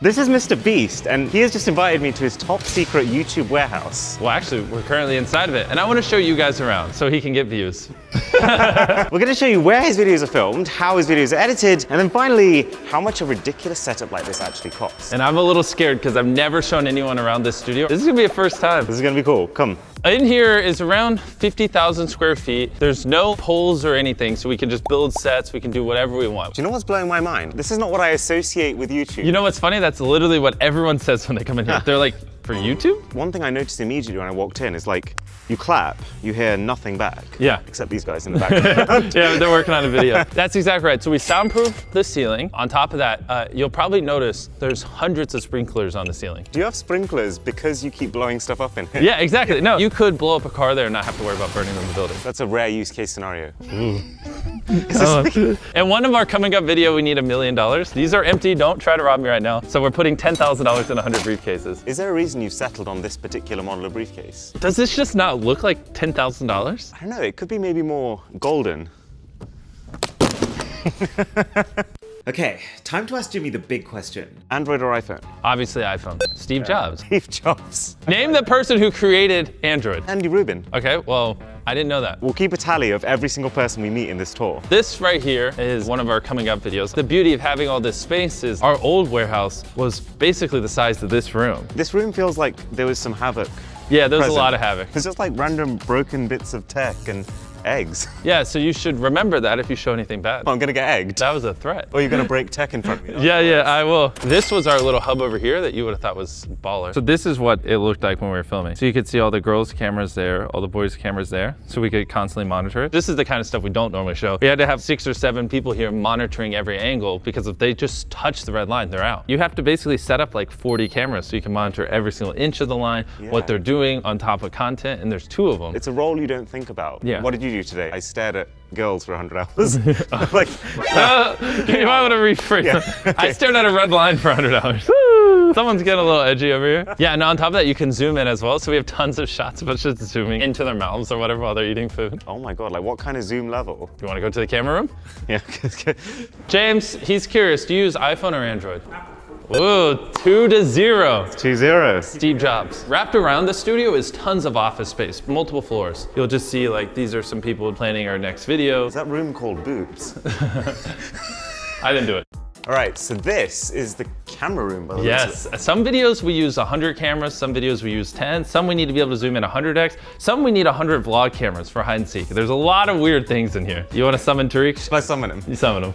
This is Mr. Beast, and he has just invited me to his top secret YouTube warehouse. Well, actually, we're currently inside of it, and I want to show you guys around so he can get views. We're going to show you where his videos are filmed, how his videos are edited, and then finally, how much a ridiculous setup like this actually costs. And I'm a little scared because I've never shown anyone around this studio. This is going to be a first time. This is going to be cool. Come. In here is around 50,000 square feet. There's no poles or anything, so we can just build sets. We can do whatever we want. Do you know what's blowing my mind? This is not what I associate with YouTube. You know what's funny? That's literally what everyone says when they come in here. They're like, for YouTube? One thing I noticed immediately when I walked in is like, you clap, you hear nothing back. Yeah. Except these guys in the background. Yeah, they're working on a video. That's exactly right. So we soundproof the ceiling. On top of that, you'll probably notice there's hundreds of sprinklers on the ceiling. Do you have sprinklers because you keep blowing stuff up in here? Yeah, exactly. No, you could blow up a car there and not have to worry about burning down the building. That's a rare use case scenario. And one of our coming up video, we need $1 million. These are empty, don't try to rob me right now. So we're putting $10,000 in 100 briefcases. Is there a reason you've settled on this particular model of briefcase? Does this just not look like $10,000? I don't know, it could be maybe more golden. Okay, time to ask Jimmy the big question. Android or iPhone? Obviously iPhone. Steve Jobs. Steve Jobs. Name the person who created Android. Andy Rubin. Okay, well, I didn't know that. We'll keep a tally of every single person we meet in this tour. This right here is one of our coming up videos. The beauty of having all this space is our old warehouse was basically the size of this room. This room feels like there was some havoc. Yeah, there's a lot of havoc. It's just like random broken bits of tech and eggs. Yeah, so you should remember that if you show anything bad. Oh, I'm gonna get egged. That was a threat. Or you're gonna break tech in front of me. Yeah, I will. This was our little hub over here that you would have thought was baller. So this is what it looked like when we were filming. So you could see all the girls' cameras there, all the boys' cameras there, so we could constantly monitor it. This is the kind of stuff we don't normally show. We had to have 6 or 7 people here monitoring every angle because if they just touch the red line, they're out. You have to basically set up like 40 cameras so you can monitor every single inch of the line, what they're doing on top of content, and there's 2 of them. It's a role you don't think about. Yeah. What did you do today? I stared at girls for 100 hours. Like, you might want to rephrase that. Okay. I stared at a red line for 100 hours. Someone's getting a little edgy over here. Yeah, and on top of that, you can zoom in as well. So we have tons of shots of us just zooming into their mouths or whatever while they're eating food. Oh my God, like what kind of zoom level? You want to go to the camera room? Yeah. James, he's curious. Do you use iPhone or Android? Ooh, 2-0. 2-0. Steve Jobs. Wrapped around the studio is tons of office space, multiple floors. You'll just see like, these are some people planning our next video. Is that room called boobs? I didn't do it. All right, so this is the camera room, by the way. Yes, some videos we use 100 cameras, some videos we use 10, some we need to be able to zoom in 100x, some we need 100 vlog cameras for hide and seek. There's a lot of weird things in here. You want to summon Tariq? Should I summon him? You summon him.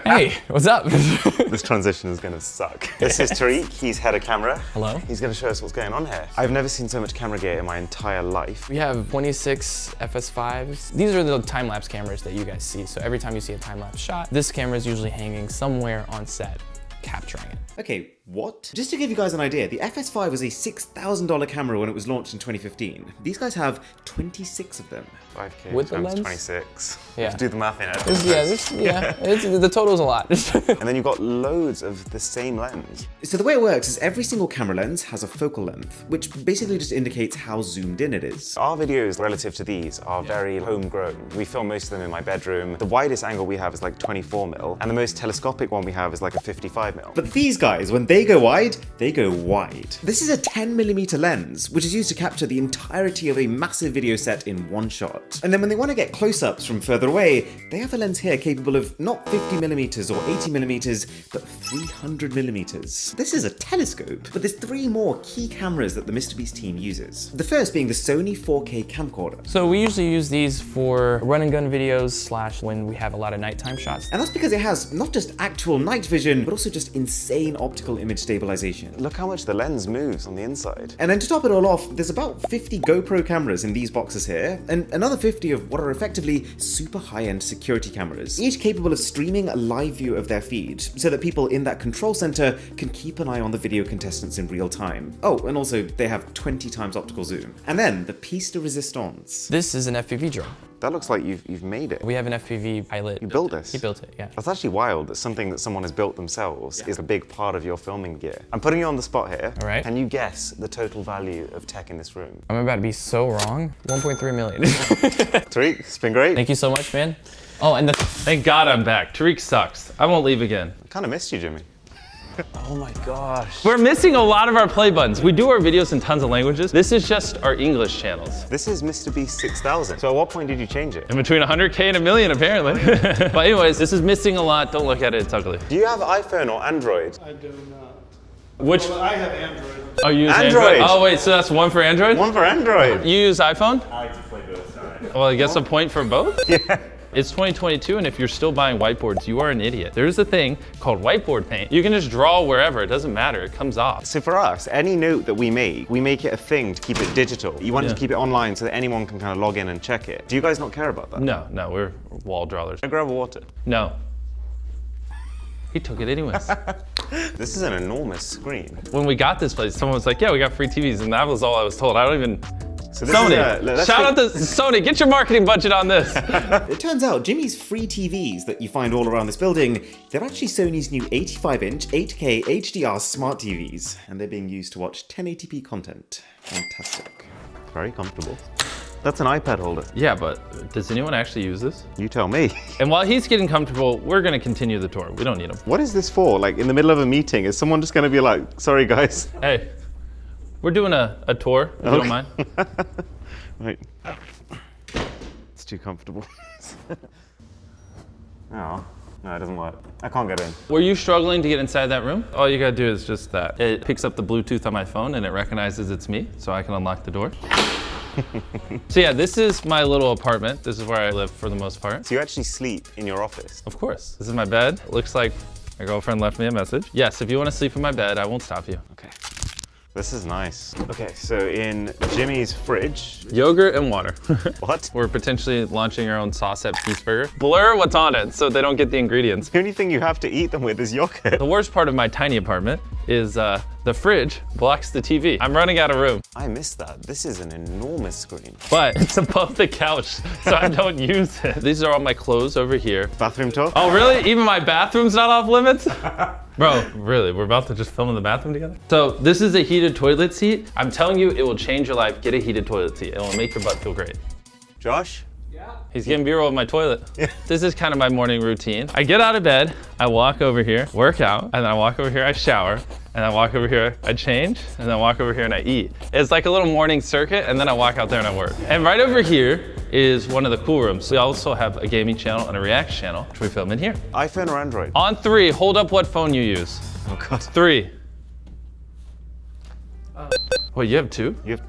Hey, what's up? This transition is gonna suck. This is Tariq, he's head of camera. Hello. He's gonna show us what's going on here. I've never seen so much camera gear in my entire life. We have 26 FS5s. These are the time-lapse cameras that you guys see. So every time you see a time-lapse shot, this camera is usually hanging somewhere on set, capturing it. Okay, what? Just to give you guys an idea, the FS5 was a $6,000 camera when it was launched in 2015. These guys have 26 of them. 5K with the times lens? 26. Yeah. Let's do the math in it. The total's a lot. And then you've got loads of the same lens. So the way it works is every single camera lens has a focal length, which basically just indicates how zoomed in it is. Our videos relative to these are very homegrown. We film most of them in my bedroom. The widest angle we have is like 24mm, and the most telescopic one we have is like a 55mm. But these guys, when they go wide, they go wide. This is a 10mm lens, which is used to capture the entirety of a massive video set in one shot. And then when they want to get close-ups from further away, they have a lens here capable of not 50mm or 80mm, but 300mm. This is a telescope, but there's 3 more key cameras that the MrBeast team uses. The first being the Sony 4K camcorder. So we usually use these for run and gun videos / when we have a lot of nighttime shots. And that's because it has not just actual night vision, but also just insane optical image stabilization. Look how much the lens moves on the inside. And then to top it all off, there's about 50 GoPro cameras in these boxes here, and another 50 of what are effectively super high-end security cameras, each capable of streaming a live view of their feed, so that people in that control center can keep an eye on the video contestants in real time. Oh, and also they have 20 times optical zoom. And then the piece de resistance. This is an FPV drone. That looks like you've made it. We have an FPV pilot. You built this? He built it, yeah. That's actually wild that something that someone has built themselves is a big part of your filming gear. I'm putting you on the spot here. All right. Can you guess the total value of tech in this room? I'm about to be so wrong. 1.3 million. Tariq, it's been great. Thank you so much, man. Oh, and Thank God I'm back. Tariq sucks. I won't leave again. I kind of missed you, Jimmy. Oh my gosh. We're missing a lot of our play buttons. We do our videos in tons of languages. This is just our English channels. This is Mr. Beast 6000. So at what point did you change it? In between 100K and a million, apparently. But anyways, this is missing a lot. Don't look at it, it's ugly. Do you have iPhone or Android? I do not. Which? Well, I have Android. Oh, you use Android. Oh wait, so that's one for Android? One for Android. You use iPhone? I like to play both sides. Well, I guess a point for both? Yeah. It's 2022, and if you're still buying whiteboards, you are an idiot. There's a thing called whiteboard paint. You can just draw wherever, it doesn't matter, it comes off. So for us, any note that we make it a thing to keep it digital. You want to keep it online so that anyone can kind of log in and check it. Do you guys not care about that? No, we're wall drawers. Can I grab a water? No. He took it anyways. This is an enormous screen. When we got this place, someone was like, yeah, we got free TVs, and that was all I was told. I don't even... So this Sony, shout out to Sony, get your marketing budget on this. It turns out Jimmy's free TVs that you find all around this building, they're actually Sony's new 85-inch 8K HDR smart TVs, and they're being used to watch 1080p content. Fantastic. Very comfortable. That's an iPad holder. Yeah, but does anyone actually use this? You tell me. And while he's getting comfortable, we're gonna continue the tour. We don't need him. What is this for? Like in the middle of a meeting, is someone just gonna be like, sorry guys? Hey, we're doing a tour, if you don't mind. Right. It's too comfortable. Oh, no, it doesn't work. I can't get in. Were you struggling to get inside that room? All you gotta do is just that. It picks up the Bluetooth on my phone and it recognizes it's me, so I can unlock the door. So yeah, this is my little apartment. This is where I live for the most part. So you actually sleep in your office? Of course. This is my bed. It looks like my girlfriend left me a message. Yes, if you wanna sleep in my bed, I won't stop you. Okay. This is nice. Okay, so in Jimmy's fridge. Yogurt and water. What? We're potentially launching our own sauce at Peace Burger. Blur what's on it so they don't get the ingredients. The only thing you have to eat them with is yogurt. The worst part of my tiny apartment is the fridge blocks the TV. I'm running out of room. I missed that. This is an enormous screen. But it's above the couch, so I don't use it. These are all my clothes over here. Bathroom talk? Oh, really? Even my bathroom's not off limits? Bro, really, we're about to just film in the bathroom together? So this is a heated toilet seat. I'm telling you, it will change your life. Get a heated toilet seat. It will make your butt feel great. Josh? He's getting B-roll of my toilet. This is kind of my morning routine. I get out of bed, I walk over here, work out, and then I walk over here, I shower, and I walk over here, I change, and then I walk over here and I eat. It's like a little morning circuit, and then I walk out there and I work. And right over here is one of the cool rooms. We also have a gaming channel and a React channel, which we film in here. iPhone or Android? On 3, hold up what phone you use. Oh God. 3. Wait, you have 2? You have,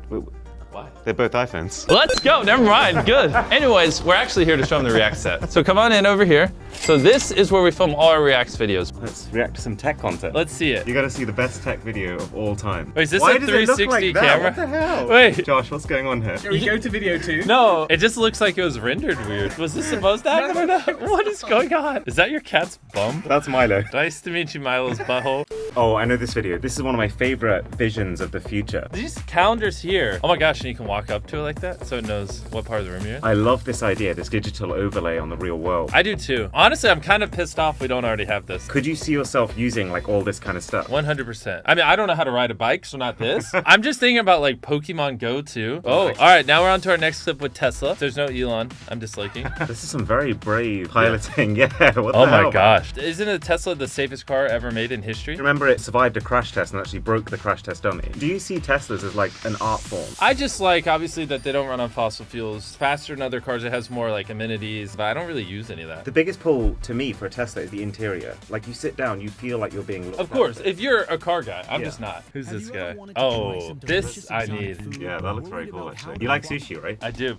Why? they're both iPhones. Let's go, never mind, good. Anyways, we're actually here to show them the React set. So come on in over here. So this is where we film all our Reacts videos. Let's react to some tech content. Let's see it. You gotta see the best tech video of all time. Wait, is this Why a does it look 360 like that? camera? What the hell? Wait. Josh, what's going on here? Can we go to video 2? No, it just looks like it was rendered weird. Was this supposed to happen or not? What is going on? Is that your cat's bum? That's Milo. Nice to meet you, Milo's butthole. Oh, I know this video. This is one of my favorite visions of the future. These calendars here. Oh my gosh, and you can walk up to it like that so it knows what part of the room you're in. I love this idea, this digital overlay on the real world. I do too. Honestly, I'm kind of pissed off we don't already have this. Could you see yourself using like all this kind of stuff? 100%. I mean, I don't know how to ride a bike, so not this. I'm just thinking about like Pokemon Go too. Oh, all right, now we're on to our next clip with Tesla. There's no Elon, I'm disliking. This is some very brave piloting. Yeah, what the Oh hell? my gosh. Isn't a Tesla the safest car ever made in history? Remember, it survived a crash test and actually broke the crash test dummy. Do you see Teslas as like an art form? I just like, obviously, that they don't run on fossil fuels. Faster than other cars, it has more like amenities, but I don't really use any of that. The biggest pull to me for a Tesla is the interior. Like you sit down, you feel like you're being looked Of course, after. if you're a car guy, I'm Yeah. just not. Who's Have this you ever guy? wanted to try Oh, some this delicious I exotic need. food? Yeah, that looks very Worried cool about actually. how You like to follow? sushi, right? I do.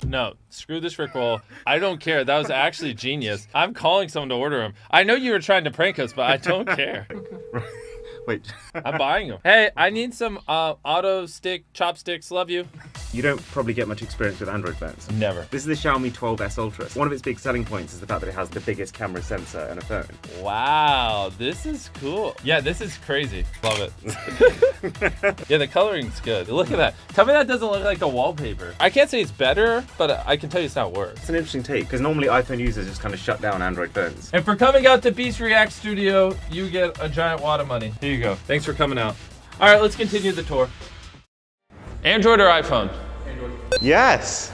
No, screw this Rickroll. I don't care. That was actually genius. I'm calling someone to order them. I know you were trying to prank us, but I don't care. Wait. I'm buying them. Hey, I need some auto stick chopsticks. Love you. You don't probably get much experience with Android phones. Never. This is the Xiaomi 12S Ultra. One of its big selling points is the fact that it has the biggest camera sensor in a phone. Wow, this is cool. Yeah, this is crazy. Love it. Yeah, the coloring's good. Look at that. Tell me that doesn't look like the wallpaper. I can't say it's better, but I can tell you it's not worse. It's an interesting take, because normally iPhone users just kind of shut down Android phones. And for coming out to Beast React Studio, you get a giant wad of money. Here you go. Thanks for coming out. All right, let's continue the tour. Android or iPhone? Yes!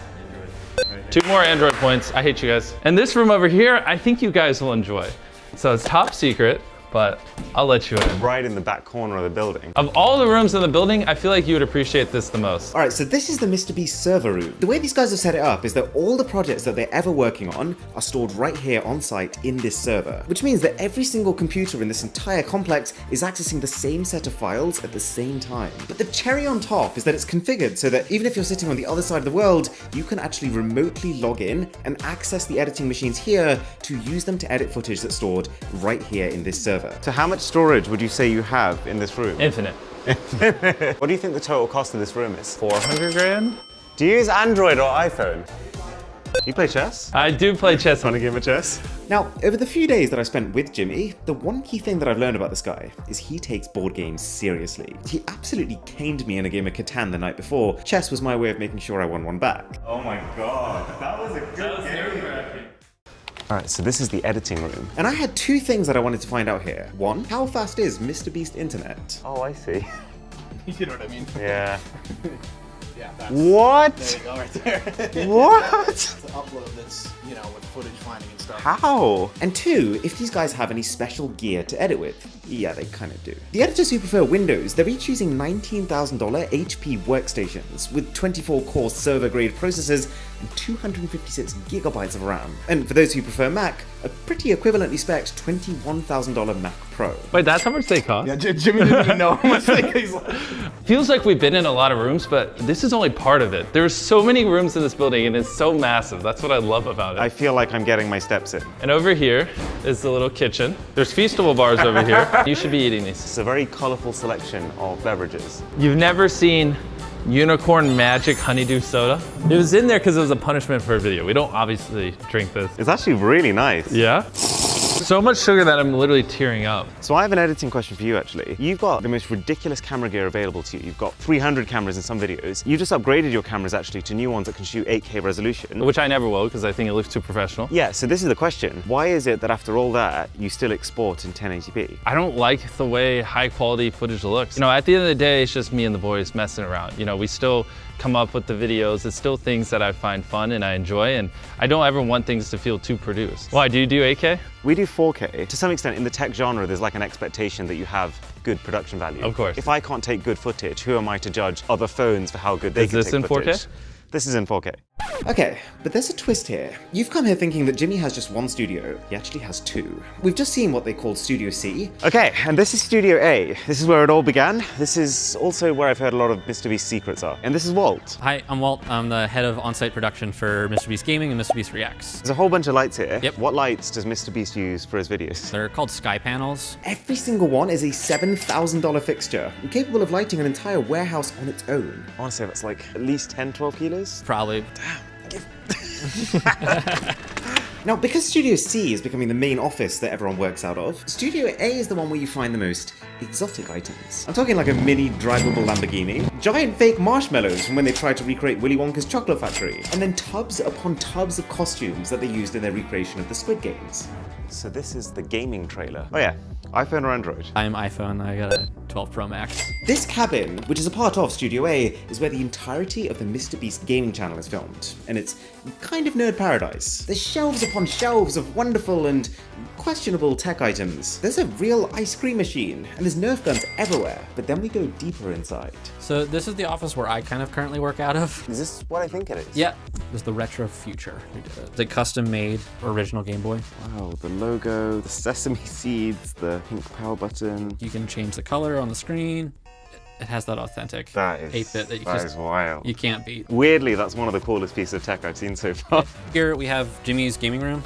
2 more Android points. I hate you guys. And this room over here, I think you guys will enjoy. So it's top secret. but I'll let you in. Right in the back corner of the building. Of all the rooms in the building, I feel like you would appreciate this the most. All right, so this is the MrBeast server room. The way these guys have set it up is that all the projects that they're ever working on are stored right here on site in this server, which means that every single computer in this entire complex is accessing the same set of files at the same time. But the cherry on top is that it's configured so that even if you're sitting on the other side of the world, you can actually remotely log in and access the editing machines here to use them to edit footage that's stored right here in this server. So how much storage would you say you have in this room? Infinite. What do you think the total cost of this room is? 400 grand? Do you use Android or iPhone? You play chess? I do play chess. Want to game of chess? Now, over the few days that I spent with Jimmy, the one key thing that I've learned about this guy is he takes board games seriously. He absolutely caned me in a game of Catan the night before. Chess was my way of making sure I won one back. Oh my god, that was a good game. Alright, so this is the editing room. And I had two things that I wanted to find out here. One, how fast is MrBeast internet? Oh, I see. You know what I mean? Yeah. Yeah, that's, What? there you go right there. What? To upload this, you know, with footage finding and stuff. How? And two, if these guys have any special gear to edit with. Yeah, they kind of do. The editors who prefer Windows, they're each using $19,000 HP workstations with 24-core server-grade processors and 256 gigabytes of RAM. And for those who prefer Mac, a pretty equivalently spec'd $21,000 Mac Pro. Wait, that's how much they cost? Yeah, Jimmy didn't even know how much he's like. Feels like we've been in a lot of rooms, but this is only part of it. There's so many rooms in this building and it's so massive. That's what I love about it. I feel like I'm getting my steps in. And over here is the little kitchen. There's Feastable bars over here. You should be eating these. It's a very colorful selection of beverages. You've never seen Unicorn Magic Honeydew Soda? It was in there because it was a punishment for a video. We don't obviously drink this. It's actually really nice. Yeah? So much sugar that I'm literally tearing up. So I have an editing question for you actually. You've got the most ridiculous camera gear available to you. You've got 300 cameras in some videos. You just upgraded your cameras actually to new ones that can shoot 8K resolution. Which I never will because I think it looks too professional. Yeah, so this is the question. Why is it that after all that, you still export in 1080p? I don't like the way high quality footage looks. You know, at the end of the day, it's just me and the boys messing around. You know, we still come up with the videos. It's still things that I find fun and I enjoy, and I don't ever want things to feel too produced. Why, do you do 8K? We do 4K. To some extent, in the tech genre, there's like an expectation that you have good production value. Of course. If I can't take good footage, who am I to judge other phones for how good they can take footage? Is this in 4K? This is in 4K. Okay, but there's a twist here. You've come here thinking that Jimmy has just one studio. He actually has two. We've just seen what they called Studio C. Okay, and this is Studio A. This is where it all began. This is also where I've heard a lot of MrBeast secrets are. And this is Walt. Hi, I'm Walt. I'm the head of on-site production for MrBeast Gaming and MrBeast Reacts. There's a whole bunch of lights here. Yep. What lights does MrBeast use for his videos? They're called sky panels. Every single one is a $7,000 fixture, capable of lighting an entire warehouse on its own. I want to say that's like at least 10, 12 kilos. Probably. Now, because Studio C is becoming the main office that everyone works out of, Studio A is the one where you find the most exotic items. I'm talking like a mini drivable Lamborghini, giant fake marshmallows from when they tried to recreate Willy Wonka's chocolate factory, and then tubs upon tubs of costumes that they used in their recreation of the Squid Games. So this is the gaming trailer. Oh yeah, iPhone or Android? I'm iPhone. I got a 12 Pro Max. This cabin, which is a part of Studio A, is where the entirety of the MrBeast gaming channel is filmed, and it's kind of nerd paradise. There's shelves upon shelves of wonderful and questionable tech items. There's a real ice cream machine, and there's Nerf guns everywhere, but then we go deeper inside. So this is the office where I kind of currently work out of. Is this what I think it is? Yeah, this is the retro future. The custom-made original Game Boy. Wow, the logo, the sesame seeds, the pink power button. You can change the color on the screen. It has that authentic 8-bit that is wild. You can't beat. Weirdly, that's one of the coolest pieces of tech I've seen so far. Here we have Jimmy's gaming room.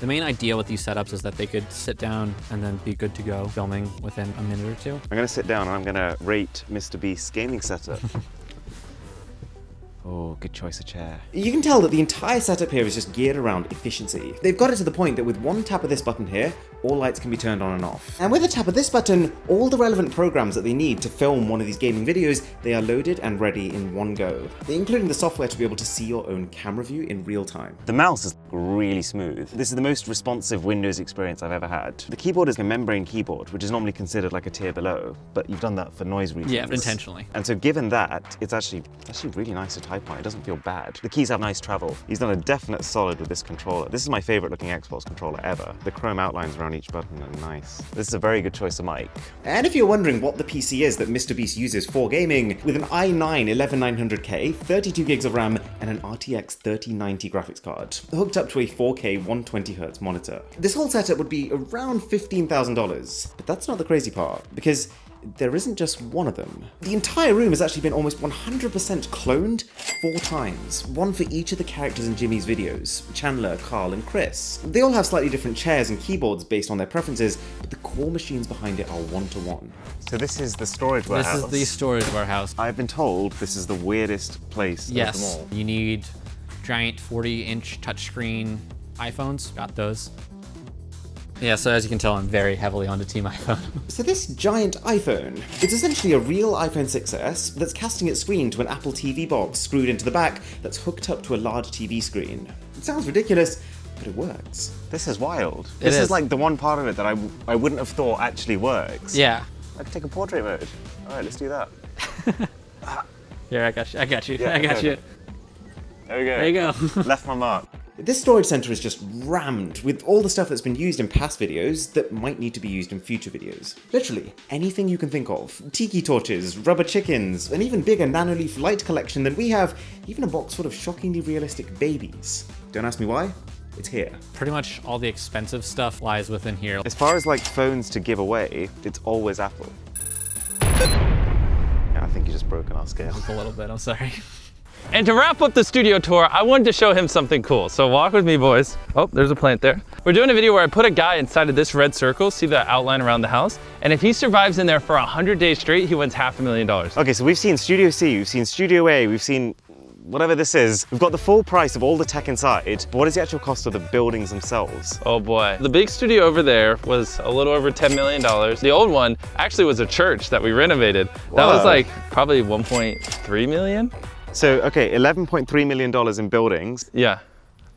The main idea with these setups is that they could sit down and then be good to go filming within a minute or two. I'm gonna sit down and I'm gonna rate MrBeast's gaming setup. Oh, good choice of chair. You can tell that the entire setup here is just geared around efficiency. They've got it to the point that with one tap of this button here, all lights can be turned on and off. And with a tap of this button, all the relevant programs that they need to film one of these gaming videos, they are loaded and ready in one go, including the software to be able to see your own camera view in real time. The mouse is really smooth. This is the most responsive Windows experience I've ever had. The keyboard is a membrane keyboard, which is normally considered like a tier below, but you've done that for noise reasons. Yeah, intentionally. And so given that, it's actually really nice to type type on. It doesn't feel bad. The keys have nice travel. He's done a definite solid with this controller. This is my favorite looking Xbox controller ever. The chrome outlines around each button are nice. This is a very good choice of mic. And if you're wondering what the PC is that MrBeast uses for gaming, with an i9 11900K, 32 gigs of RAM, and an RTX 3090 graphics card, hooked up to a 4K 120Hz monitor. This whole setup would be around $15,000, but that's not the crazy part, because there isn't just one of them. The entire room has actually been almost 100% cloned 4 times, one for each of the characters in Jimmy's videos, Chandler, Carl, and Chris. They all have slightly different chairs and keyboards based on their preferences, but the core machines behind it are one-to-one. So this is the storage warehouse. This is the storage warehouse. I've been told this is the weirdest place of them Yes, all. you need giant 40-inch touchscreen iPhones. Got those. Yeah, so as you can tell, I'm very heavily onto Team iPhone. So this giant iPhone, it's essentially a real iPhone 6S that's casting its screen to an Apple TV box screwed into the back that's hooked up to a large TV screen. It sounds ridiculous, but it works. This is wild. It This is is. like the one part of it that I wouldn't have thought actually works. Yeah. I could take a portrait mode. All right, let's do that. Here, I got you. I got you. Yeah, I got okay. you. There we go. There you go. Left my mark. This storage center is just rammed with all the stuff that's been used in past videos that might need to be used in future videos. Literally, anything you can think of. Tiki torches, rubber chickens, an even bigger nanoleaf light collection than we have, even a box full of shockingly realistic babies. Don't ask me why, it's here. Pretty much all the expensive stuff lies within here. As far as like phones to give away, it's always Apple. Yeah, I think you just broken our scale. A little bit, I'm sorry. And to wrap up the studio tour, I wanted to show him something cool. So walk with me, boys. Oh, there's a plant there. We're doing a video where I put a guy inside of this red circle, see the outline around the house? And if he survives in there for 100 days straight, he wins $500,000. Okay, so we've seen Studio C, we've seen Studio A, we've seen whatever this is. We've got the full price of all the tech inside, but what is the actual cost of the buildings themselves? Oh boy. The big studio over there was a little over $10 million. The old one actually was a church that we renovated. That was Whoa. like probably 1.3 million. So, okay, $11.3 million in buildings. Yeah.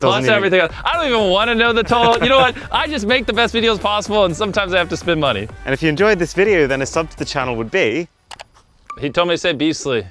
Doesn't Plus even- everything else. I don't even want to know the total. You know what? I just make the best videos possible and sometimes I have to spend money. And if you enjoyed this video, then a sub to the channel would be... He told me to say beastly.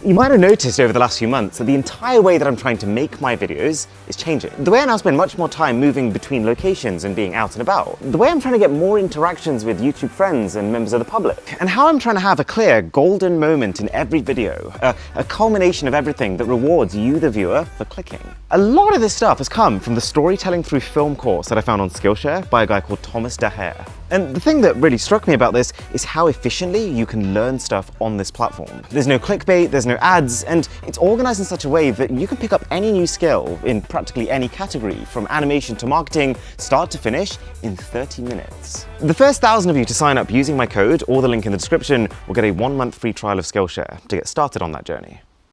You might have noticed over the last few months that the entire way that I'm trying to make my videos is changing. The way I now spend much more time moving between locations and being out and about. The way I'm trying to get more interactions with YouTube friends and members of the public. And how I'm trying to have a clear golden moment in every video. A culmination of everything that rewards you, the viewer, for clicking. A lot of this stuff has come from the Storytelling Through Film course that I found on Skillshare by a guy called Thomas Daher. And the thing that really struck me about this is how efficiently you can learn stuff on this platform. There's no clickbait, there's no ads, and it's organized in such a way that you can pick up any new skill in practically any category, from animation to marketing, start to finish, in 30 minutes. The first 1,000 of you to sign up using my code or the link in the description will get a 1-month free trial of Skillshare to get started on that journey.